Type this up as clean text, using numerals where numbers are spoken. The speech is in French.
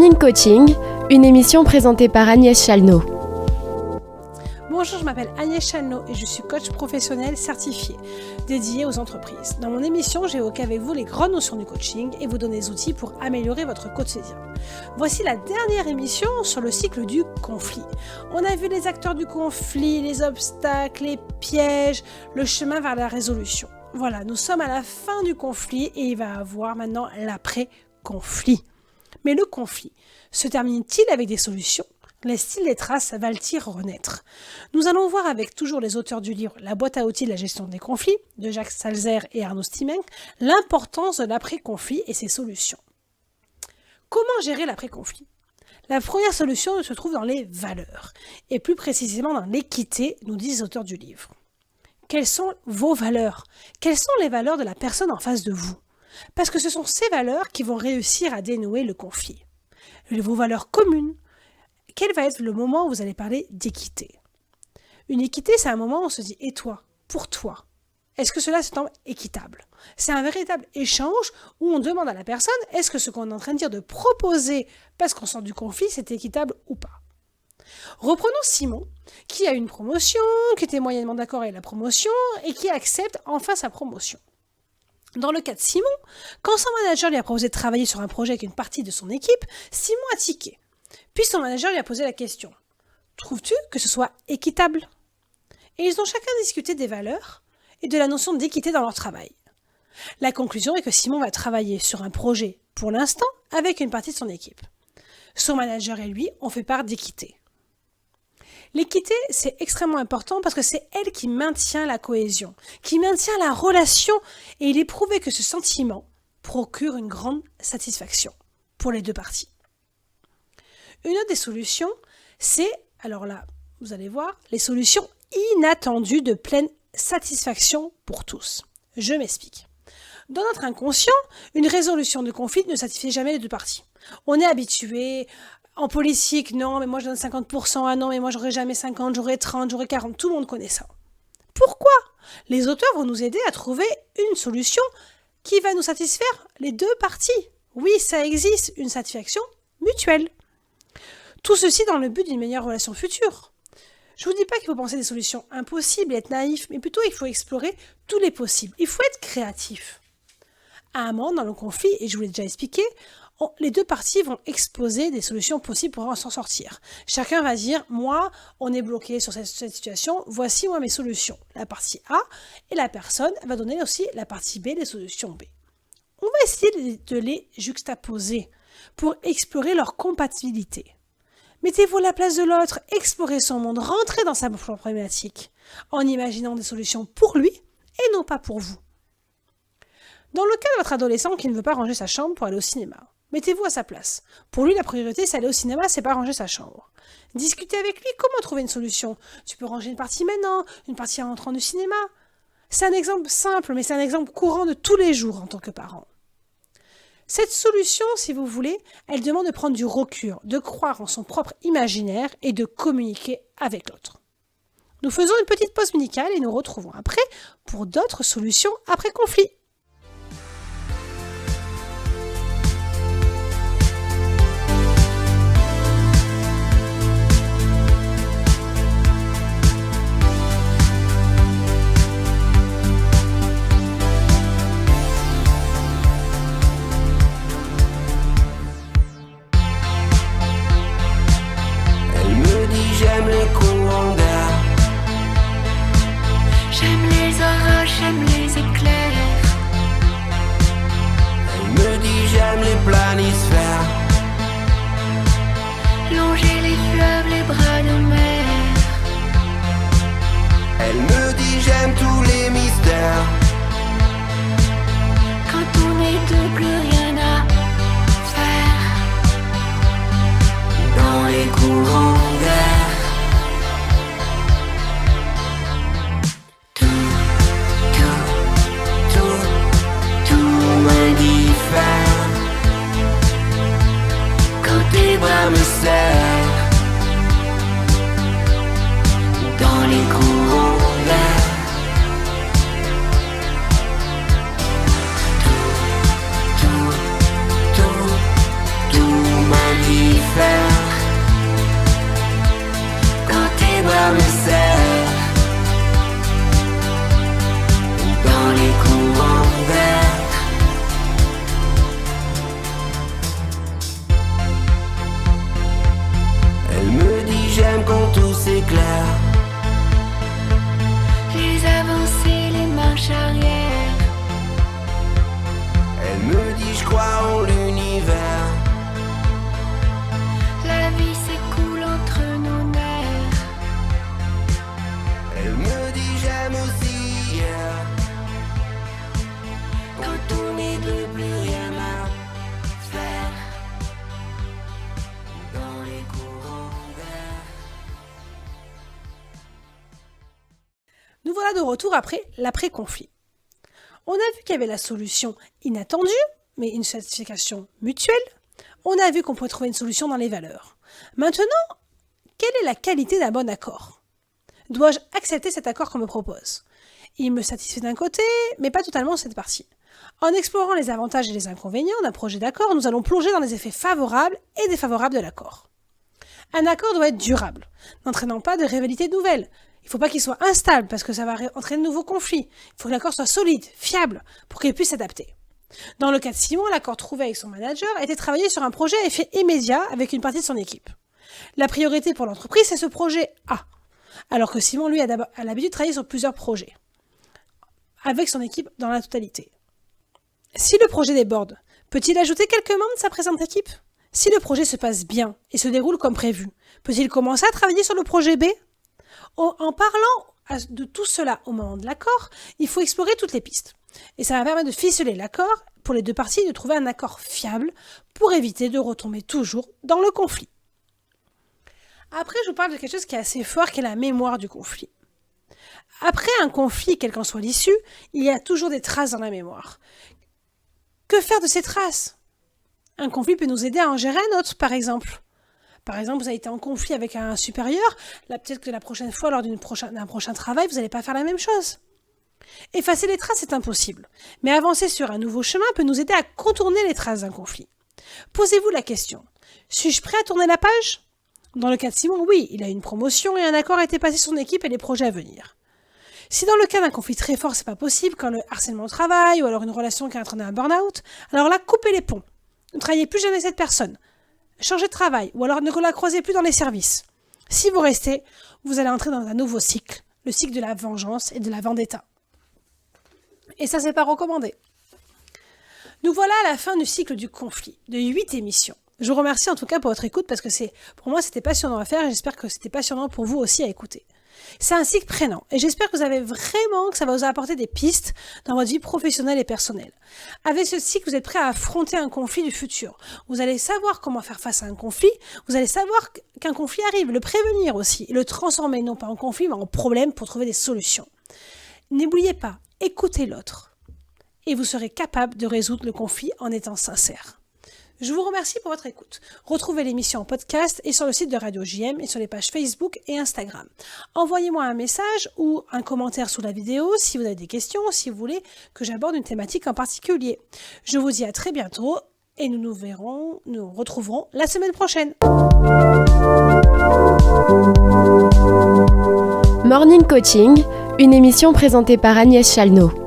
Morning Coaching, une émission présentée par Agnès Chalnot. Bonjour, je m'appelle Agnès Chalnot et je suis coach professionnel certifié, dédié aux entreprises. Dans mon émission, j'évoque avec vous les grandes notions du coaching et vous donne des outils pour améliorer votre quotidien. Voici la dernière émission sur le cycle du conflit. On a vu les acteurs du conflit, les obstacles, les pièges, le chemin vers la résolution. Voilà, nous sommes à la fin du conflit et il va y avoir maintenant l'après-conflit. Mais le conflit se termine-t-il avec des solutions ? Laisse-t-il des traces ? Va-t-il renaître ? Nous allons voir avec toujours les auteurs du livre La boîte à outils de la gestion des conflits, de Jacques Salzer et Arnaud Stimenc, l'importance de l'après-conflit et ses solutions. Comment gérer l'après-conflit ? La première solution se trouve dans les valeurs, et plus précisément dans l'équité, nous disent les auteurs du livre. Quelles sont vos valeurs ? Quelles sont les valeurs de la personne en face de vous ? Parce que ce sont ces valeurs qui vont réussir à dénouer le conflit. Vos valeurs communes. Quel va être le moment où vous allez parler d'équité ? Une équité, c'est un moment où on se dit « et toi ? Pour toi ?» Est-ce que cela se semble équitable ? C'est un véritable échange où on demande à la personne « est-ce que ce qu'on est en train de dire, de proposer parce qu'on sort du conflit, c'est équitable ou pas ?» Reprenons Simon, qui a une promotion, qui était moyennement d'accord avec la promotion et qui accepte enfin sa promotion. Dans le cas de Simon, quand son manager lui a proposé de travailler sur un projet avec une partie de son équipe, Simon a tiqué. Puis son manager lui a posé la question « Trouves-tu que ce soit équitable ?» Et ils ont chacun discuté des valeurs et de la notion d'équité dans leur travail. La conclusion est que Simon va travailler sur un projet, pour l'instant, avec une partie de son équipe. Son manager et lui ont fait part d'équité. L'équité, c'est extrêmement important parce que c'est elle qui maintient la cohésion, qui maintient la relation, et il est prouvé que ce sentiment procure une grande satisfaction pour les deux parties. Une autre des solutions, c'est, alors là, vous allez voir, les solutions inattendues de pleine satisfaction pour tous. Je m'explique. Dans notre inconscient, une résolution de conflit ne satisfait jamais les deux parties. On est habitué, en politique, non, mais moi je donne 50%, ah non, mais moi j'aurai jamais 50, j'aurai 30, j'aurai 40, tout le monde connaît ça. Pourquoi ? Les auteurs vont nous aider à trouver une solution qui va nous satisfaire les deux parties. Oui, ça existe, une satisfaction mutuelle. Tout ceci dans le but d'une meilleure relation future. Je ne vous dis pas qu'il faut penser des solutions impossibles et être naïf, mais plutôt il faut explorer tous les possibles. Il faut être créatif. À un moment dans le conflit, et je vous l'ai déjà expliqué, les deux parties vont exposer des solutions possibles pour s'en sortir. Chacun va dire, moi, on est bloqué sur cette situation, voici moi mes solutions. La partie A, et la personne va donner aussi la partie B, les solutions B. On va essayer de les juxtaposer pour explorer leur compatibilité. Mettez-vous à la place de l'autre, explorez son monde, rentrez dans sa problématique, en imaginant des solutions pour lui et non pas pour vous. Dans le cas de votre adolescent qui ne veut pas ranger sa chambre pour aller au cinéma, mettez-vous à sa place. Pour lui, la priorité, c'est aller au cinéma, c'est pas ranger sa chambre. Discutez avec lui comment trouver une solution. Tu peux ranger une partie maintenant, une partie en rentrant du cinéma. C'est un exemple simple, mais c'est un exemple courant de tous les jours en tant que parent. Cette solution, si vous voulez, elle demande de prendre du recul, de croire en son propre imaginaire et de communiquer avec l'autre. Nous faisons une petite pause musicale et nous retrouvons après pour d'autres solutions après conflit. J'aime les courants d'air, j'aime les orages, j'aime les éclairs. Elle me dit j'aime les planisphères, Longer les fleuves, les bras de mer. elle me dit j'aime tous les mystères. Quand on est deux, plus rien à faire. Dans les courants d'air, m'indiffère. Quand tes bras me serrent, dans les courants d'air, tout retour après l'après-conflit. On a vu qu'il y avait la solution inattendue, mais une satisfaction mutuelle. On a vu qu'on pouvait trouver une solution dans les valeurs. Maintenant, quelle est la qualité d'un bon accord ? Dois-je accepter cet accord qu'on me propose ? Il me satisfait d'un côté, mais pas totalement cette partie. En explorant les avantages et les inconvénients d'un projet d'accord, nous allons plonger dans les effets favorables et défavorables de l'accord. Un accord doit être durable, n'entraînant pas de rivalité nouvelle. Il ne faut pas qu'il soit instable parce que ça va entraîner de nouveaux conflits. Il faut que l'accord soit solide, fiable, pour qu'il puisse s'adapter. Dans le cas de Simon, l'accord trouvé avec son manager a été travaillé sur un projet à effet immédiat avec une partie de son équipe. La priorité pour l'entreprise, c'est ce projet A, alors que Simon, lui, a l'habitude de travailler sur plusieurs projets, avec son équipe dans la totalité. Si le projet déborde, peut-il ajouter quelques membres de sa présente équipe ? Si le projet se passe bien et se déroule comme prévu, peut-il commencer à travailler sur le projet B ? En parlant de tout cela au moment de l'accord, il faut explorer toutes les pistes. Et ça va permettre de ficeler l'accord pour les deux parties et de trouver un accord fiable pour éviter de retomber toujours dans le conflit. Après, je vous parle de quelque chose qui est assez fort, qui est la mémoire du conflit. Après un conflit, quelle qu'en soit l'issue, il y a toujours des traces dans la mémoire. Que faire de ces traces ? Un conflit peut nous aider à en gérer un autre, par exemple. Par exemple, vous avez été en conflit avec un supérieur, là peut-être que la prochaine fois, lors d'un prochain travail, vous n'allez pas faire la même chose. Effacer les traces est impossible, mais avancer sur un nouveau chemin peut nous aider à contourner les traces d'un conflit. Posez-vous la question, suis-je prêt à tourner la page ? Dans le cas de Simon, oui, il a eu une promotion et un accord a été passé sur son équipe et les projets à venir. Si dans le cas d'un conflit très fort, c'est pas possible, quand le harcèlement au travail ou alors une relation qui a entraîné un burn-out, alors là, coupez les ponts. Ne travaillez plus jamais avec cette personne. Changez de travail ou alors ne la croisez plus dans les services. Si vous restez, vous allez entrer dans un nouveau cycle, le cycle de la vengeance et de la vendetta. Et ça, c'est pas recommandé. Nous voilà à la fin du cycle du conflit, de 8 émissions. Je vous remercie en tout cas pour votre écoute parce que pour moi, c'était passionnant à faire et j'espère que c'était passionnant pour vous aussi à écouter. C'est un cycle prenant et j'espère que ça va vous apporter des pistes dans votre vie professionnelle et personnelle. Avec ce cycle, vous êtes prêt à affronter un conflit du futur. Vous allez savoir comment faire face à un conflit, vous allez savoir qu'un conflit arrive, le prévenir aussi, et le transformer non pas en conflit mais en problème pour trouver des solutions. N'oubliez pas, écoutez l'autre et vous serez capable de résoudre le conflit en étant sincère. Je vous remercie pour votre écoute. Retrouvez l'émission en podcast et sur le site de Radio JM et sur les pages Facebook et Instagram. Envoyez-moi un message ou un commentaire sous la vidéo si vous avez des questions, si vous voulez que j'aborde une thématique en particulier. Je vous dis à très bientôt et nous retrouverons la semaine prochaine. Morning Coaching, une émission présentée par Agnès Chalnot.